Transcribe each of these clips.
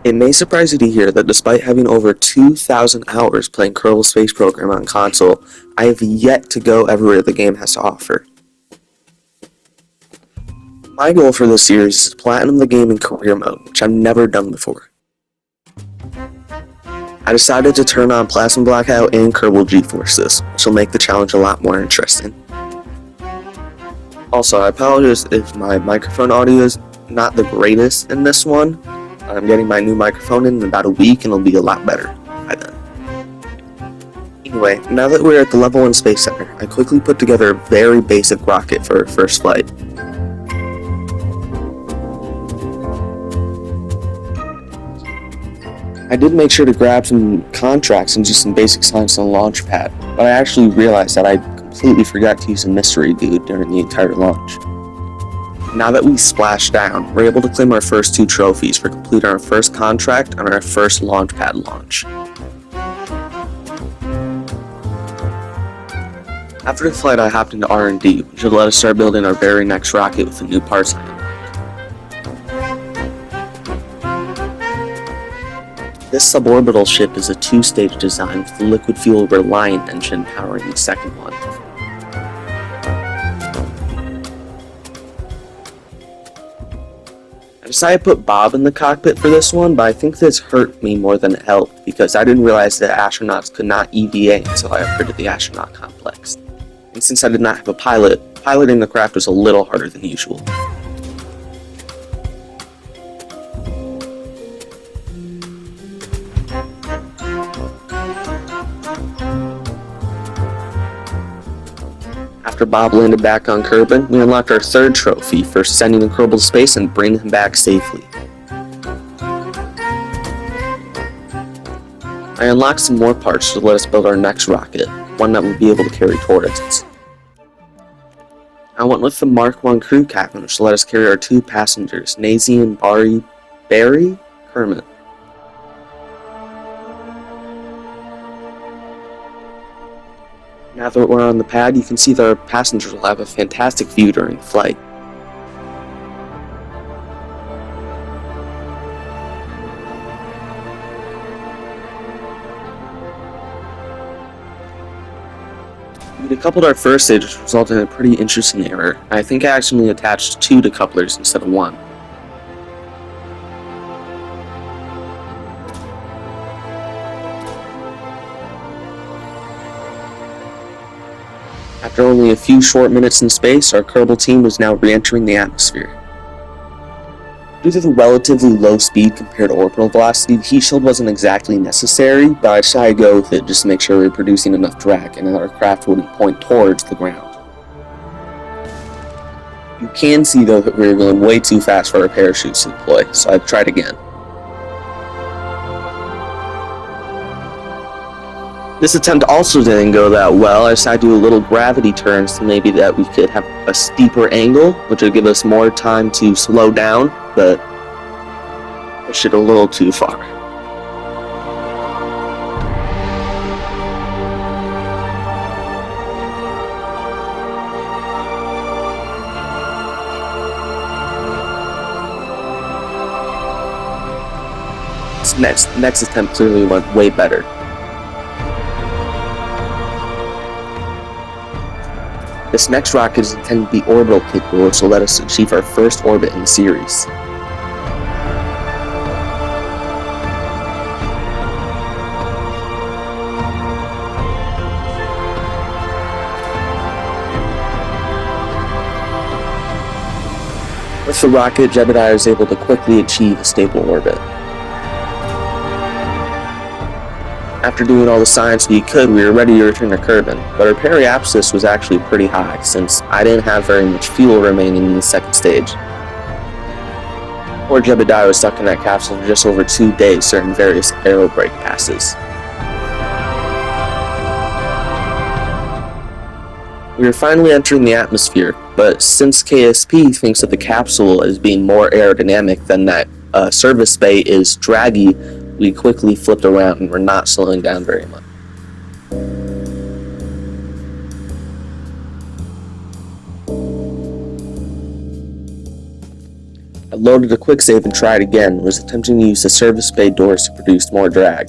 It may surprise you to hear that despite having over 2,000 hours playing Kerbal Space Program on console, I have yet to go everywhere the game has to offer. My goal for this series is to platinum the game in career mode, which I've never done before. I decided to turn on Plasma Blackout and Kerbal G-Forces, which will make the challenge a lot more interesting. Also, I apologize if my microphone audio is not the greatest in this one. I'm getting my new microphone in about a week and it'll be a lot better by then. Anyway, now that we're at the Level 1 Space Center, I quickly put together a very basic rocket for our first flight. I did make sure to grab some contracts and do some basic science on the launch pad, but I actually realized that I completely forgot to use a mystery dude during the entire launch. Now that we splashed down, we're able to claim our first 2 trophies for completing our first contract on our first launch pad launch. After the flight, I hopped into R&D, which would let us start building our very next rocket with the new parts on it. This suborbital ship is a 2-stage design with the liquid fuel Reliant engine powering the second one. I decided to put Bob in the cockpit for this one, but I think this hurt me more than it helped because I didn't realize that astronauts could not EVA until I upgraded the astronaut complex. And since I did not have a pilot, piloting the craft was a little harder than usual. After Bob landed back on Kerbin, we unlocked our third trophy for sending him Kerbal to space and bringing him back safely. I unlocked some more parts to let us build our next rocket, one that will be able to carry turrets. I went with the Mark 1 crew cabin, which let us carry our 2 passengers, Nazy and Barry Kermit. Now that we're on the pad, you can see that our passengers will have a fantastic view during flight. We decoupled our first stage, which resulted in a pretty interesting error. I think I accidentally attached 2 decouplers instead of 1. After only a few short minutes in space, our Kerbal team was now re-entering the atmosphere. Due to the relatively low speed compared to orbital velocity, the heat shield wasn't exactly necessary, but I decided to go with it just to make sure we were producing enough drag and that our craft wouldn't point towards the ground. You can see though that we were going way too fast for our parachutes to deploy, so I tried again. This attempt also didn't go that well. I decided to do a little gravity turns to maybe that we could have a steeper angle, which would give us more time to slow down, but pushed it a little too far. This next attempt clearly went way better. This next rocket is intended to be orbital capable, which will let us achieve our first orbit in the series. With the rocket, Jebediah was able to quickly achieve a stable orbit. After doing all the science we could, we were ready to return to Kerbin, but our periapsis was actually pretty high since I didn't have very much fuel remaining in the second stage. Poor Jebediah was stuck in that capsule for just over 2 days during various aerobrake passes. We were finally entering the atmosphere, but since KSP thinks of the capsule as being more aerodynamic than that service bay is draggy, we quickly flipped around and were not slowing down very much. I loaded a quick save and tried again, and was attempting to use the service bay doors to produce more drag.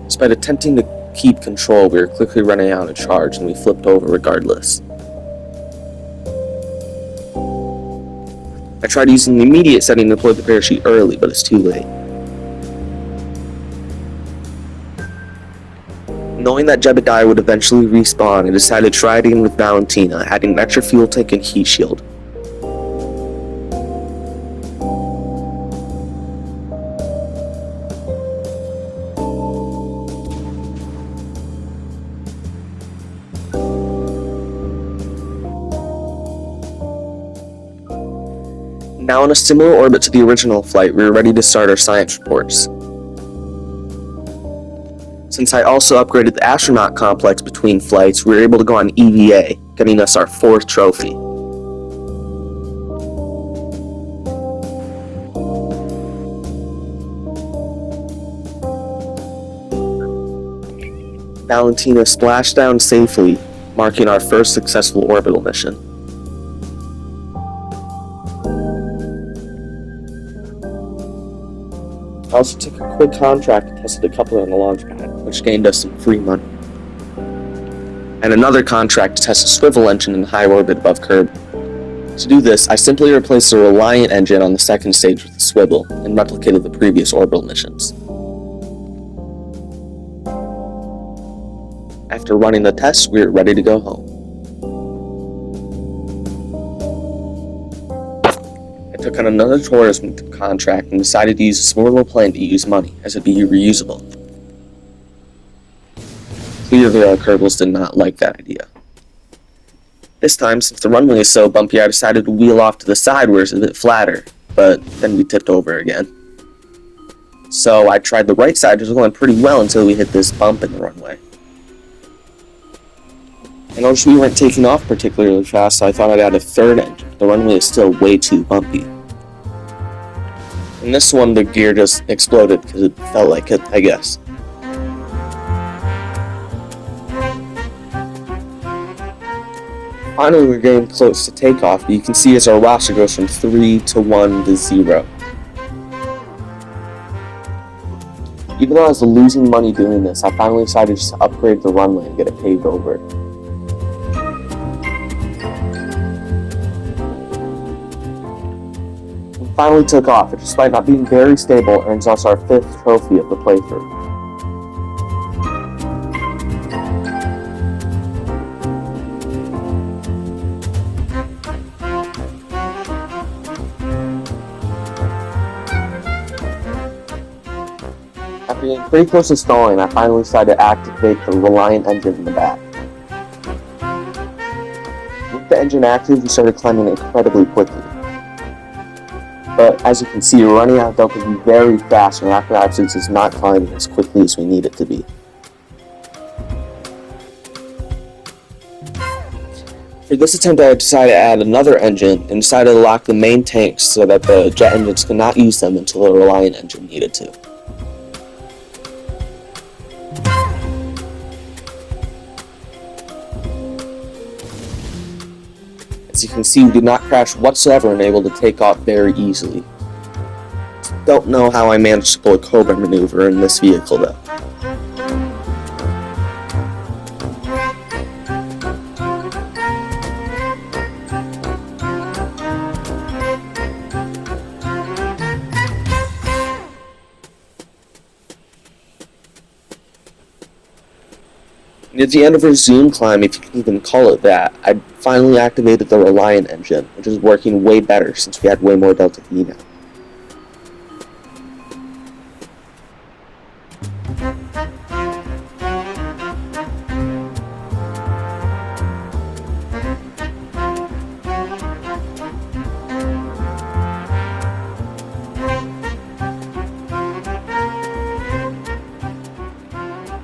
Despite attempting to keep control, we were quickly running out of charge and we flipped over regardless. I tried using the immediate setting to deploy the parachute early, but it's too late. Knowing that Jebediah would eventually respawn, I decided to try it again with Valentina, adding an extra fuel tank and heat shield. Now in a similar orbit to the original flight, we were ready to start our science reports. Since I also upgraded the astronaut complex between flights, we were able to go on EVA, getting us our 4th trophy. Valentina splashed down safely, marking our first successful orbital mission. I also took a quick contract and tested a coupler on the launch pad, which gained us some free money. And another contract to test a swivel engine in high orbit above Kirby. To do this, I simply replaced the Reliant engine on the second stage with a swivel, and replicated the previous orbital missions. After running the tests, we were ready to go home. I took on another tourism contract and decided to use a smaller plane to use money, as it'd be reusable. Clearly our Kerbals did not like that idea. This time, since the runway is so bumpy, I decided to wheel off to the side where it's a bit flatter, but then we tipped over again. So I tried the right side, which was going pretty well until we hit this bump in the runway. I noticed we weren't taking off particularly fast, so I thought I'd add a third engine. The runway is still way too bumpy. In this one, the gear just exploded because it felt like it, I guess. Finally, we're getting close to takeoff, but you can see as our roster goes from 3 to 1 to 0. Even though I was losing money doing this, I finally decided just to upgrade the runway and get it paved over. Finally took off, and despite not being very stable, earns us our 5th trophy of the playthrough. After getting pretty close to stalling, I finally decided to activate the Reliant engine in the back. With the engine active, we started climbing incredibly quickly. But as you can see, we're running out of Delta V very fast, and Rapid Absence is not climbing as quickly as we need it to be. For this attempt, I decided to add another engine, and decided to lock the main tanks so that the jet engines could not use them until the Reliant engine needed to. As you can see, we did not crash whatsoever and able to take off very easily. Don't know how I managed to pull a Cobra maneuver in this vehicle though. Near the end of our zoom climb, if you can even call it that, I finally activated the Reliant engine, which is working way better since we had way more Delta V now.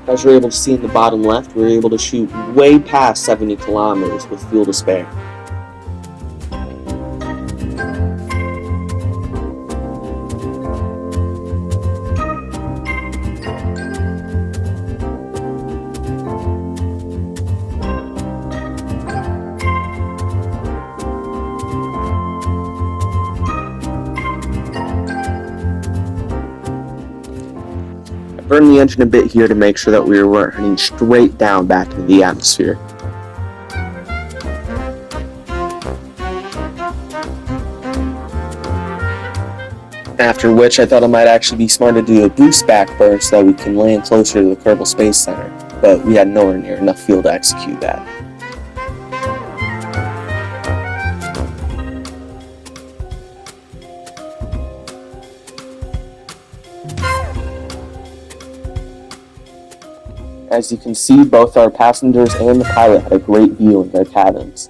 As you're able to see in the bottom left, we were able to shoot way past 70 kilometers with fuel to spare. Burn the engine a bit here to make sure that we weren't heading straight down back into the atmosphere. After which, I thought it might actually be smart to do a boost back burn so that we can land closer to the Kerbal Space Center, but we had nowhere near enough fuel to execute that. As you can see, both our passengers and the pilot had a great view in their cabins.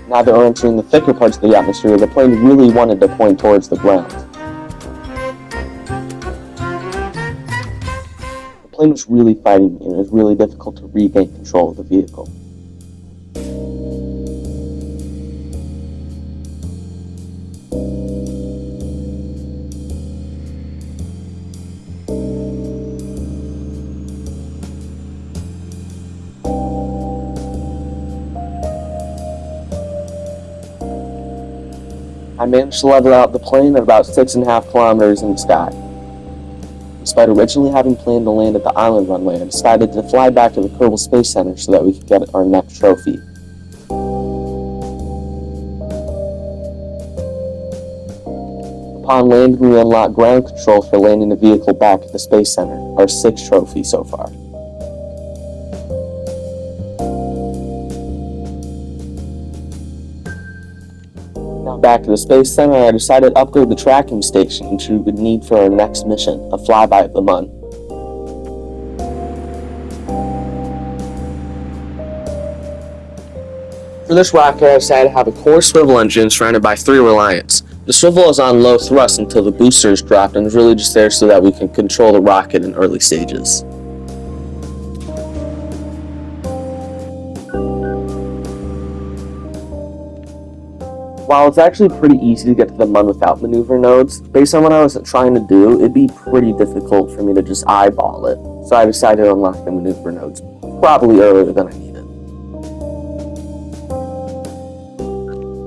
Now that we're entering the thicker parts of the atmosphere, the plane really wanted to point towards the ground. The plane was really fighting me, and it was really difficult to regain control of the vehicle. I managed to level out the plane at about 6.5 kilometers in the sky. Despite originally having planned to land at the island runway, I decided to fly back to the Kerbal Space Center so that we could get our next trophy. Upon landing, we unlocked ground control for landing the vehicle back at the Space Center, our 6th trophy so far. Now back to the Space Center, I decided to upgrade the tracking station, which we would need for our next mission, a flyby of the Mun. For this rocket, I decided to have a core swivel engine surrounded by 3 Reliants. The swivel is on low thrust until the booster is dropped, and is really just there so that we can control the rocket in early stages. While it's actually pretty easy to get to the Mun without maneuver nodes, based on what I was trying to do, it'd be pretty difficult for me to just eyeball it, so I decided to unlock the maneuver nodes probably earlier than I needed.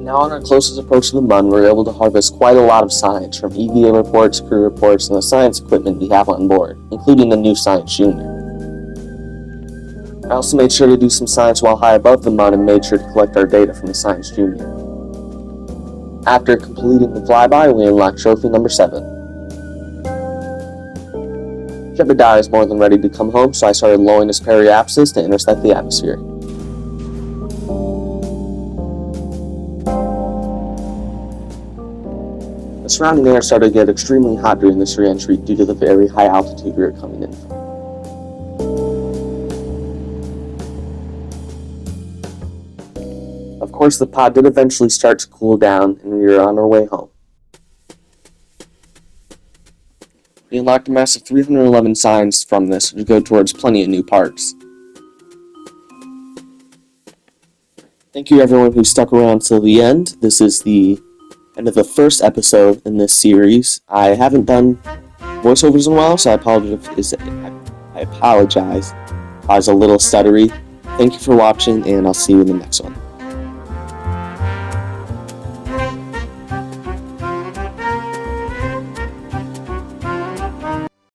Now on our closest approach to the Mun, we're able to harvest quite a lot of science from EVA reports, crew reports, and the science equipment we have on board, including the new Science Junior. I also made sure to do some science while high above the Mun and made sure to collect our data from the Science Junior. After completing the flyby, we unlocked trophy number 7. Jebediah is more than ready to come home, so I started lowering his periapsis to intersect the atmosphere. The surrounding air started to get extremely hot during this re-entry due to the very high altitude we were coming in from. Of course, the pod did eventually start to cool down, and we were on our way home. We unlocked a massive 311 signs from this, which go towards plenty of new parts. Thank you everyone who stuck around till the end. This is the end of the first episode in this series. I haven't done voiceovers in a while, so I apologize. I was a little stuttery. Thank you for watching, and I'll see you in the next one.